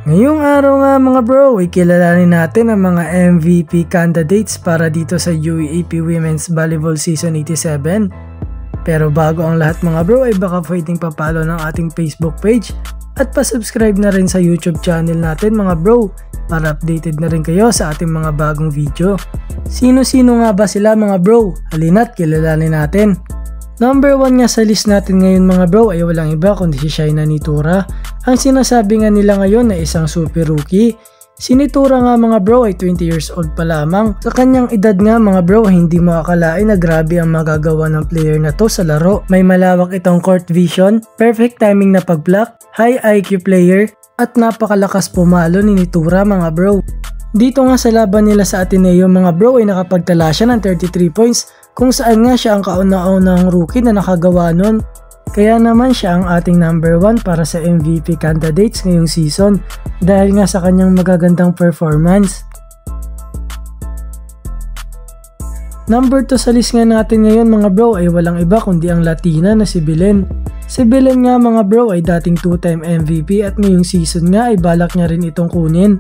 Ngayong araw nga mga bro, ikilalanin natin ang mga MVP candidates para dito sa UAAP Women's Volleyball Season 87. Pero bago ang lahat mga bro ay baka pwedeng papalo ng ating Facebook page at pasubscribe na rin sa YouTube channel natin mga bro para updated na rin kayo sa ating mga bagong video. Sino-sino nga ba sila mga bro? Halina't kilalanin natin. Number 1 nga sa list natin ngayon mga bro ay walang iba kundi si Shaina Nitura. Ang sinasabi nga nila ngayon na isang super rookie. Si Nitura nga mga bro ay 20 years old pa lamang. Sa kanyang edad nga mga bro hindi mo akalain na grabe ang magagawa ng player na to sa laro. May malawak itong court vision, perfect timing na pag-block, high IQ player at napakalakas pumalo ni Nitura mga bro. Dito nga sa laban nila sa Ateneo mga bro ay nakapagtala siya ng 33 points kung saan nga siya ang kauna-unang rookie na nakagawa nun. Kaya naman siya ang ating number 1 para sa MVP candidates ngayong season dahil nga sa kanyang magagandang performance. Number 2 sa list nga natin ngayon mga bro ay walang iba kundi ang Latina na si Belen. Si Belen nga mga bro ay dating 2-time MVP at ngayong season nga ay balak niya rin itong kunin.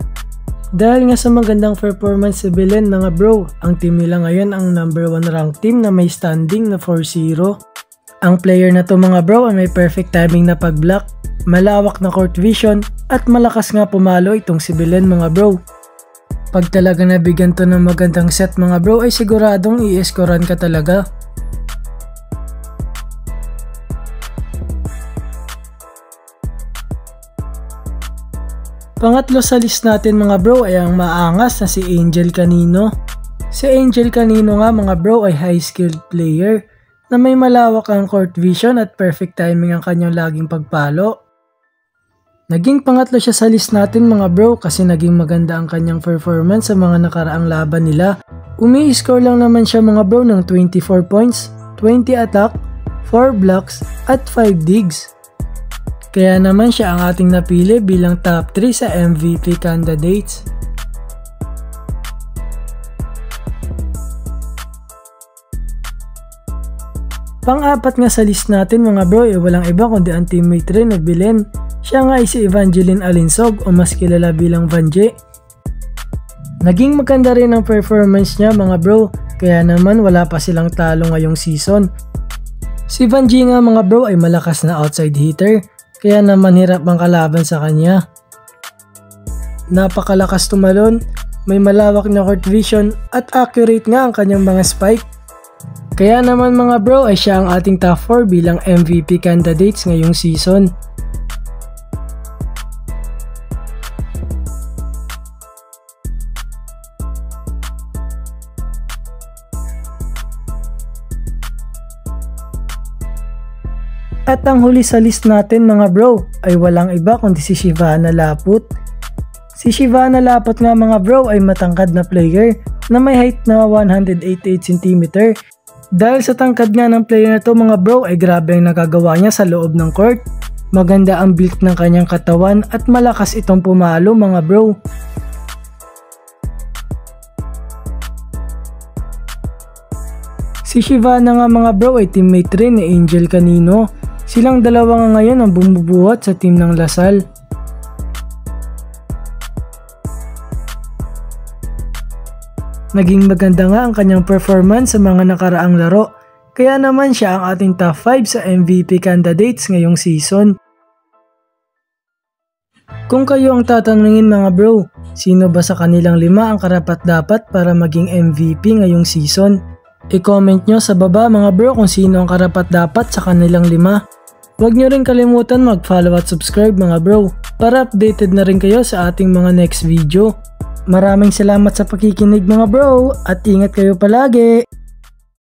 Dahil nga sa magandang performance si Belen mga bro, ang team nila ngayon ang number 1 ranked team na may standing na 4-0. Ang player na to mga bro ay may perfect timing na pag-block, malawak na court vision at malakas nga pumalo itong si Belen mga bro. Pag talaga nabigyan to ng magandang set mga bro ay siguradong i-scorean ka talaga. Pangatlo sa list natin mga bro ay ang maangas na si Angel Canino. Si Angel Canino nga mga bro ay high skilled player na may malawak ang court vision at perfect timing ang kanyang laging pagpalo. Naging pangatlo siya sa list natin mga bro kasi naging maganda ang kanyang performance sa mga nakaraang laban nila. Umi-score lang naman siya mga bro ng 24 points, 20 attack, 4 blocks at 5 digs. Kaya naman siya ang ating napili bilang top 3 sa MVP candidates. Pang-apat nga sa list natin mga bro ay walang iba kundi ang teammate rin na Belen. Siya nga ay si Evangeline Alinsog o mas kilala bilang Vanje. Naging maganda rin ang performance niya mga bro, kaya naman wala pa silang talo ngayong season. Si Vanje nga mga bro ay malakas na outside hitter, kaya naman hirap ang kalaban sa kanya. Napakalakas tumalon, may malawak na court vision at accurate nga ang kanyang mga spike. Kaya naman mga bro ay siya ang ating top 4 bilang MVP candidates ngayong season. At ang huli sa list natin mga bro ay walang iba kundi si Shivana Laput. Si Shivana Laput nga mga bro ay matangkad na player na may height na 188 cm. Dahil sa tangkad nga ng player na to mga bro ay grabe ang nagagawa niya sa loob ng court. Maganda ang build ng kanyang katawan at malakas itong pumalo mga bro. Si Shivana nga mga bro ay teammate rin ni Angel Canino. Silang dalawa nga ngayon ang bumubuhat sa team ng Lasal. Naging maganda nga ang kanyang performance sa mga nakaraang laro, kaya naman siya ang ating top 5 sa MVP candidates ngayong season. Kung kayo ang tatanungin mga bro, sino ba sa kanilang 5 ang karapat-dapat para maging MVP ngayong season? I-comment nyo sa baba mga bro kung sino ang karapat-dapat sa kanilang 5. Huwag nyo rin kalimutan mag-follow at subscribe mga bro para updated na rin kayo sa ating mga next video. Maraming salamat sa pakikinig mga bro at ingat kayo palagi!